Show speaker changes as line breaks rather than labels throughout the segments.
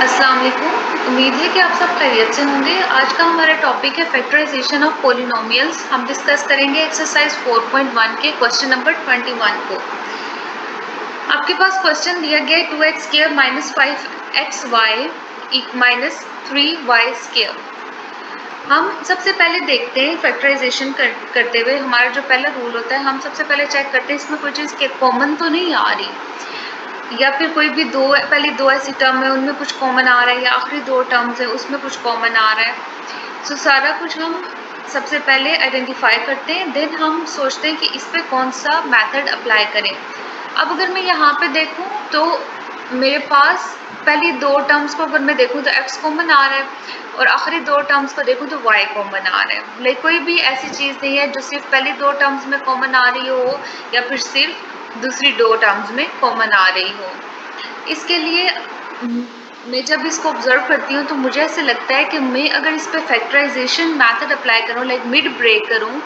अस्सलाम वालेकुम। उम्मीद है कि आप सब खैरियत से होंगे। आज का हमारा टॉपिक है फैक्टराइजेशन ऑफ पॉलिनोमियल्स। हम डिस्कस करेंगे एक्सरसाइज 4.1 के क्वेश्चन नंबर 21 को। आपके पास क्वेश्चन दिया गया है 2x² minus 5xy minus 3y²। हम सबसे पहले देखते हैं फैक्टराइजेशन करते हुए हमारा जो पहला रूल होता है, हम सबसे पहले चेक करते हैं इसमें कोई चीज़ कॉमन तो नहीं आ रही, या फिर कोई भी पहली दो ऐसी टर्म है उनमें कुछ कॉमन आ रहा है, या आखिरी दो टर्म्स है उसमें कुछ कॉमन आ रहा है। सो सारा कुछ हम सबसे पहले आइडेंटिफाई करते हैं, देन हम सोचते हैं कि इस पर कौन सा मेथड अप्लाई करें। अब अगर मैं यहाँ पे देखूँ तो मेरे पास पहली दो टर्म्स को अगर मैं देखूँ तो x कॉमन आ रहा है, और आखिरी दो टर्म्स को देखूँ तो y कॉमन आ रहा है। लाइक कोई भी ऐसी चीज़ नहीं है जो सिर्फ पहली दो टर्म्स में कॉमन आ रही हो, या फिर सिर्फ दूसरी दो टर्म्स में कॉमन आ रही हो। इसके लिए मैं जब इसको ऑब्जर्व करती हूँ तो मुझे ऐसे लगता है कि मैं अगर इस पर फैक्टराइजेशन मेथड अप्लाई करूँ, लाइक मिड ब्रेक करूँ,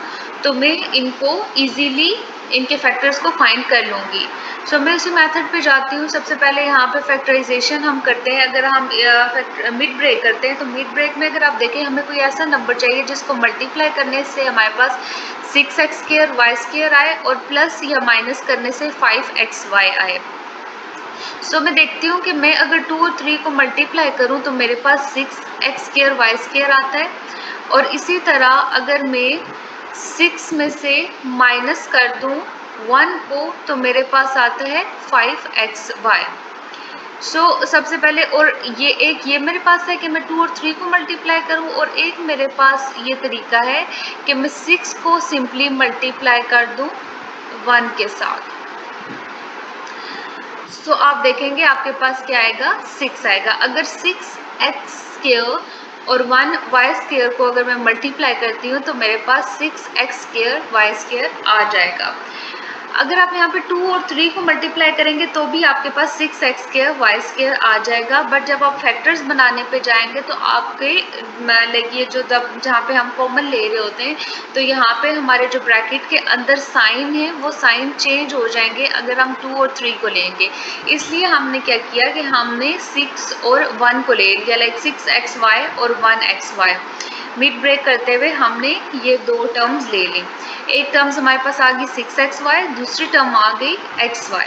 तो मैं इनको इजीली इनके फैक्टर्स को फाइंड कर लूँगी। सो मैं उसी मेथड पे जाती हूँ। सबसे पहले यहाँ पे फैक्टराइजेशन हम करते हैं। अगर हम मिड ब्रेक करते हैं तो मिड ब्रेक में अगर आप देखें हमें कोई ऐसा नंबर चाहिए जिसको मल्टीप्लाई करने से हमारे पास 6x² y² आए और प्लस या माइनस करने से 5xy आए। सो मैं देखती हूँ कि मैं अगर 2 और 3 को मल्टीप्लाई करूँ तो मेरे पास 6x² y² आता है, और इसी तरह अगर मैं 6 में से माइनस कर दूँ 1 को तो मेरे पास आता है 5xy। सो सबसे पहले, और ये मेरे पास है कि मैं 2 और 3 को मल्टीप्लाई करूँ, और एक मेरे पास ये तरीका है कि मैं 6 को सिंपली मल्टीप्लाई कर दूँ 1 के साथ। तो आप देखेंगे आपके पास क्या आएगा, 6 आएगा। अगर 6x² और 1y² को अगर मैं मल्टीप्लाई करती हूँ तो मेरे पास 6x² y² आ जाएगा। अगर आप यहाँ पे 2 और 3 को मल्टीप्लाई करेंगे तो भी आपके पास 6x² y² आ जाएगा। बट जब आप फैक्टर्स बनाने पे जाएंगे तो आपके लाइक ये जो जहाँ पे हम कॉमन ले रहे होते हैं तो यहाँ पे हमारे जो ब्रैकेट के अंदर साइन है वो साइन चेंज हो जाएंगे अगर हम 2 और 3 को लेंगे। इसलिए हमने क्या किया कि हमने 6 और 1 को ले लिया, लाइक 6xy और 1xy। मिड ब्रेक करते हुए हमने ये दो टर्म्स ले ली। एक टर्म्स हमारे पास आ गई 6xy, दूसरी टर्म आ गई xy।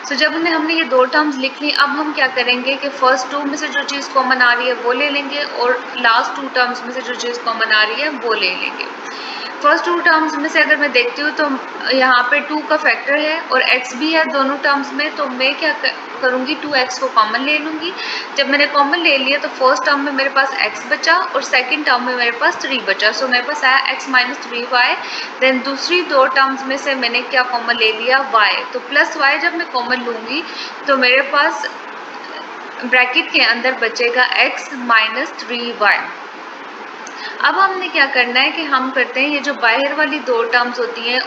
सो जब हमने ये दो टर्म्स लिख ली, अब हम क्या करेंगे कि फर्स्ट टू में से जो चीज़ कॉमन आ रही है वो ले लेंगे, और लास्ट टू टर्म्स में से जो चीज़ कॉमन आ रही है वो ले लेंगे। फर्स्ट टू टर्म्स में से अगर मैं देखती हूँ तो यहाँ पे 2 का फैक्टर है और x भी है दोनों टर्म्स में, तो मैं क्या करूँगी 2x को कॉमन ले लूँगी। जब मैंने कॉमन ले लिया तो फर्स्ट टर्म में मेरे पास x बचा और सेकंड टर्म में मेरे पास 3 बचा। सो मेरे पास आया x माइनस 3y। देन दूसरी दो टर्म्स में से मैंने क्या कॉमन ले लिया, y। तो प्लस y जब मैं कॉमन लूँगी तो मेरे पास ब्रैकेट के अंदर बचेगा x माइनस 3y। अब हमने क्या करना है कि हम करते हैं ये जो बाहर वाली दो टर्म्स होती हैं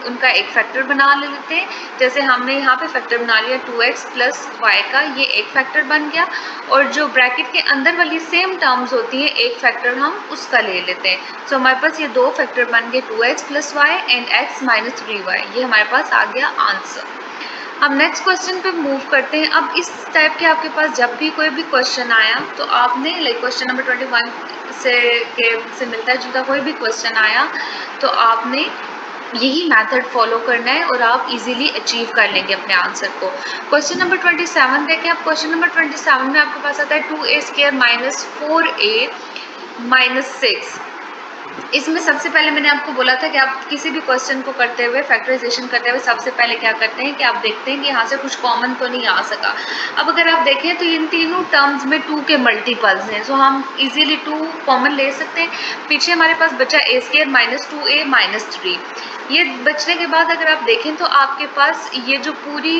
उनका एक फैक्टर बना लेते हैं। जैसे हमने यहाँ पे फैक्टर बना लिया 2x प्लस y का, ये एक फैक्टर बन गया, और जो ब्रैकेट के अंदर वाली सेम टर्म्स होती हैं एक फैक्टर हम उसका ले लेते हैं। सो हमारे पास ये दो फैक्टर बन गए 2x plus y and x minus 3y। ये हमारे पास आ गया आंसर। अब नेक्स्ट क्वेश्चन पे मूव करते हैं। अब इस टाइप के आपके पास जब भी कोई भी क्वेश्चन आया तो आपने लाइक क्वेश्चन नंबर 21 से मिलता है जुलता कोई भी क्वेश्चन आया तो आपने यही मेथड फॉलो करना है और आप इजीली अचीव कर लेंगे अपने आंसर को। क्वेश्चन नंबर 27 देखें। आप क्वेश्चन नंबर 27 में आपके पास आता है 2a² माइनस 4a माइनस 6। इसमें सबसे पहले मैंने आपको बोला था कि आप किसी भी क्वेश्चन को करते हुए फैक्टराइजेशन करते हुए सबसे पहले क्या करते हैं कि आप देखते हैं कि यहाँ से कुछ कॉमन तो नहीं आ सका। अब अगर आप देखें तो इन तीनों टर्म्स में 2 के मल्टीपल्स हैं, सो हम इजीली 2 कॉमन ले सकते हैं। पीछे हमारे पास बचा a² माइनस 2a माइनस 3। ये बचने के बाद अगर आप देखें तो आपके पास ये जो पूरी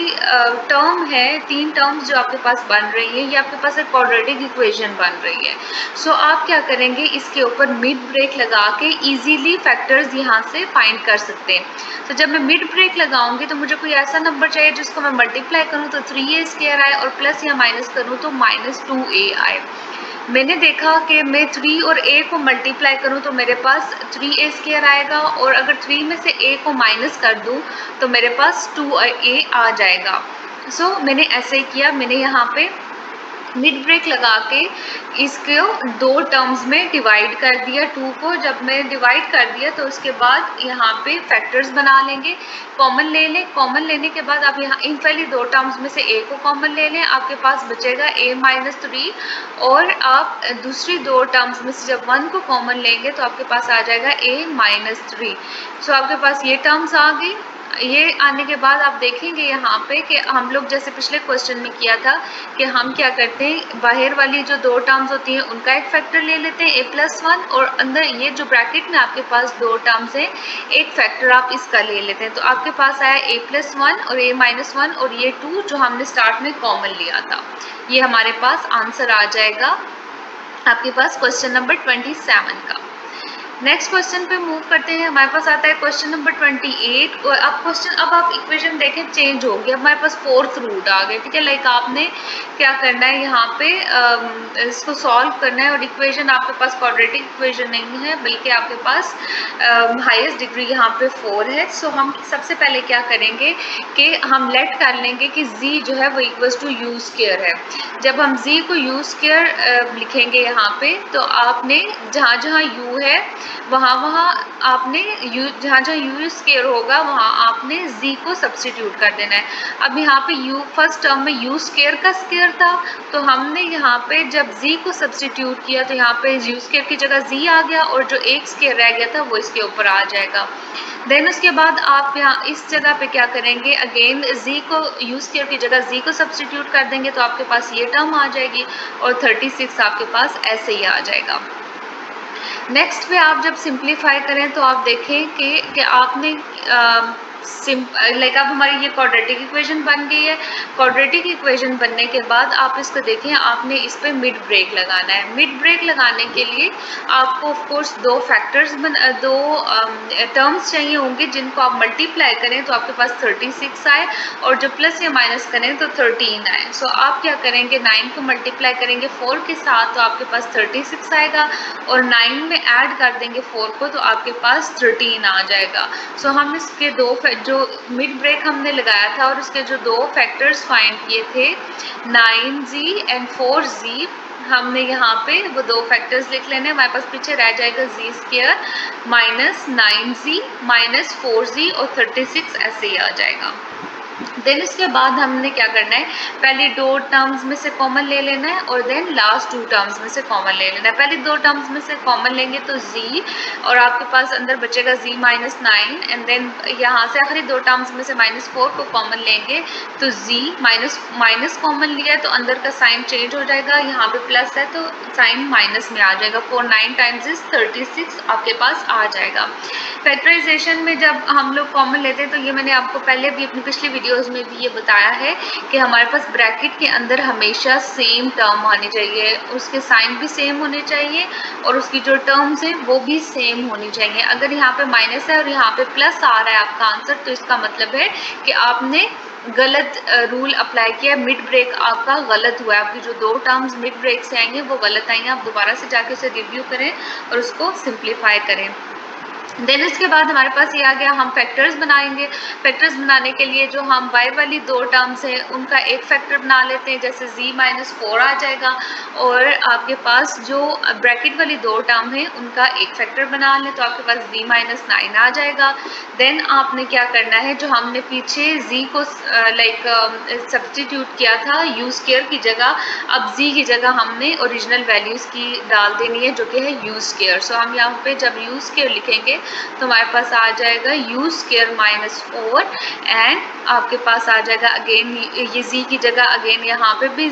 टर्म है, तीन टर्म्स जो आपके पास बन रही है, ये आपके पास एक क्वाड्रेटिक इक्वेशन बन रही है। सो आप क्या करेंगे, इसके ऊपर मिड ब्रेक लगा के इजीली फैक्टर्स यहाँ से फाइंड कर सकते हैं। तो जब मैं मिड ब्रेक लगाऊंगी तो मुझे कोई ऐसा नंबर चाहिए जिसको मैं मल्टीप्लाई करूँ तो 3a² आए, और प्लस या माइनस करूँ तो माइनस 2a आए। मैंने देखा कि मैं 3 और a को मल्टीप्लाई करूं तो मेरे पास 3a² आएगा, और अगर 3 में से a को माइनस कर दूं तो मेरे पास 2a आ जाएगा। सो मैंने ऐसे ही किया। मैंने यहाँ पे मिड ब्रेक लगा के इसको दो टर्म्स में डिवाइड कर दिया। 2 को जब मैं डिवाइड कर दिया तो उसके बाद यहाँ पे फैक्टर्स बना लेंगे, कॉमन ले लें। कॉमन लेने के बाद आप यहाँ इन पहली दो टर्म्स में से a को कॉमन ले लें, आपके पास बचेगा a-3 और आप दूसरी दो टर्म्स में से जब 1 को कॉमन लेंगे तो आपके पास आ जाएगा a-3। सो आपके पास ये टर्म्स आ गई। ये आने के बाद आप देखेंगे यहाँ पे कि हम लोग जैसे पिछले क्वेश्चन में किया था कि हम क्या करते हैं, बाहर वाली जो दो टर्म्स होती हैं उनका एक फैक्टर ले लेते हैं a+1 और अंदर ये जो ब्रैकेट में आपके पास दो टर्म्स हैं एक फैक्टर आप इसका ले लेते हैं। तो आपके पास आया a+1 और a-1 और ये 2 जो हमने स्टार्ट में कॉमन लिया था। ये हमारे पास आंसर आ जाएगा आपके पास क्वेश्चन नंबर 27 का। नेक्स्ट क्वेश्चन पे मूव करते हैं। हमारे पास आता है क्वेश्चन नंबर 28 और अब आप इक्वेशन देखें चेंज हो गया, हमारे पास फोर्थ रूट आ गया। ठीक है, लाइक आपने क्या करना है यहाँ पे इसको सॉल्व करना है और इक्वेशन आपके पास क्वाड्रेटिक इक्वेशन नहीं है बल्कि आपके पास हाईएस्ट डिग्री यहाँ पे 4 है। सो हम सबसे पहले क्या करेंगे कि हम लेट कर लेंगे कि z जो है वो इक्वल्स टू u स्क्वायर है। जब हम z को u स्क्वायर लिखेंगे यहाँ पे तो आपने जहाँ जहाँ u है वहाँ आपने जहाँ जहाँ u स्क्वायर होगा वहाँ आपने z को सब्स्टिट्यूट कर देना है। अब यहाँ पे u फर्स्ट टर्म में u स्क्वायर का स्क्वायर था तो हमने यहाँ पे जब z को सब्स्टिट्यूट किया तो यहाँ पे u स्क्वायर की जगह z आ गया और जो एक स्क्वायर रह गया था वो इसके ऊपर आ जाएगा। देन उसके बाद आप यहाँ इस जगह पे क्या करेंगे, अगेन z को u स्क्वायर की जगह z को सब्स्टिट्यूट कर देंगे तो आपके पास ये टर्म आ जाएगी और 36 आपके पास ऐसे ही आ जाएगा। नेक्स्ट पे आप जब सिंप्लीफाई करें तो आप देखें कि आपने लाइक अब हमारी ये क्वाड्रेटिक इक्वेशन बन गई है। क्वाड्रेटिक इक्वेशन बनने के बाद आप इसको देखें, आपने इस पे मिड ब्रेक लगाना है। मिड ब्रेक लगाने के लिए आपको ऑफ कोर्स दो टर्म्स चाहिए होंगे जिनको आप मल्टीप्लाई करें तो आपके पास 36 आए और जो प्लस या माइनस करें तो 13 आए। सो आप क्या करेंगे, 9 को मल्टीप्लाई करेंगे 4 के साथ तो आपके पास 36 आएगा और 9 में ऐड कर देंगे 4 को तो आपके पास 13 आ जाएगा। सो हम इसके जो मिड ब्रेक हमने लगाया था और उसके जो दो फैक्टर्स फाइंड किए थे 9z एंड 4z, हमने यहाँ पे वो दो फैक्टर्स लिख लेने। हमारे पास पीछे रह जाएगा z square minus 9z minus 4z और 36 ऐसे ही आ जाएगा। देन इसके बाद हमने क्या करना है, पहले दो टर्म्स में से कॉमन ले लेना है और देन लास्ट टू टर्म्स में से कॉमन ले लेना है। पहले दो टर्म्स में से कॉमन लेंगे तो z और आपके पास अंदर बचेगा z माइनस 9 एंड देन यहाँ से आखिरी दो टर्म्स में से -4 को कॉमन लेंगे तो z माइनस कॉमन लिया है तो अंदर का साइन चेंज हो जाएगा, यहाँ पे प्लस है तो साइन माइनस में आ जाएगा। 4 9 टाइम्स इज 36 आपके पास आ जाएगा। फैक्टराइजेशन में जब हम लोग कॉमन लेते हैं तो ये मैंने आपको पहले भी अपनी पिछली वीडियोस में भी ये बताया है कि हमारे पास ब्रैकेट के अंदर हमेशा सेम टर्म आनी चाहिए, उसके साइन भी सेम होने चाहिए और उसकी जो टर्म्स हैं वो भी सेम होनी चाहिए। अगर यहाँ पे माइनस है और यहाँ पे प्लस आ रहा है आपका आंसर तो इसका मतलब है कि आपने गलत रूल अप्लाई किया, मिड ब्रेक आपका गलत हुआ है, आपकी जो दो टर्म्स मिड ब्रेक से आएंगे वो गलत आएंगे। आप दोबारा से जाके उसे रिव्यू करें और उसको सिंप्लीफाई करें। देन इसके बाद हमारे पास ये आ गया, हम फैक्टर्स बनाएंगे। फैक्टर्स बनाने के लिए जो हम y वाली दो टर्म्स हैं उनका एक फैक्टर बना लेते हैं, जैसे z माइनस 4 आ जाएगा और आपके पास जो ब्रैकेट वाली दो टर्म है उनका एक फैक्टर बना लें तो आपके पास z माइनस 9 आ जाएगा। देन आपने क्या करना है, जो हमने पीछे z को सब्स्टिट्यूट किया था u स्क्वायर की जगह, अब z की जगह हमने ओरिजिनल वैल्यूज़ की डाल देनी है जो कि है u स्क्वायर। सो हम यहाँ पे जब u स्क्वायर लिखेंगे तो हमारे पास आ जाएगा u स्क्वायर माइनस 4 एंड आपके पास आ जाएगा अगेन ये z की जगह अगेन यहाँ पे भी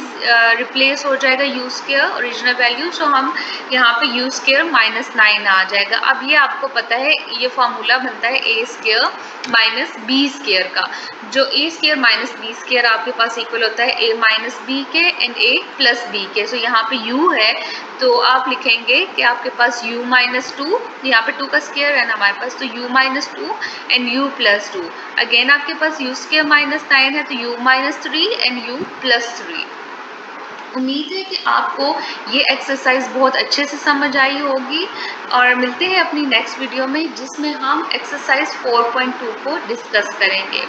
रिप्लेस हो जाएगा u स्क्वायर ओरिजिनल वैल्यू। सो हम यहाँ पे u स्क्वायर माइनस 9 आ जाएगा। अब ये आपको पता है ये फार्मूला बनता है a square minus b square का, जो a square minus b square आपके पास इक्वल होता है a माइनस b के एंड a प्लस b के। सो यहाँ पे u है तो आप लिखेंगे कि आपके पास u माइनस 2, यहाँ पे 2 का स्क्वायर है ना हमारे पास, तो u minus 2 and u plus 2। Again आपके पास u स्क्वायर माइनस 9 है तो u minus 3 and u plus 3। उम्मीद है कि आपको ये एक्सरसाइज बहुत अच्छे से समझ आई होगी और मिलते हैं अपनी नेक्स्ट वीडियो में जिसमें हम एक्सरसाइज 4.2 को डिस्कस करेंगे।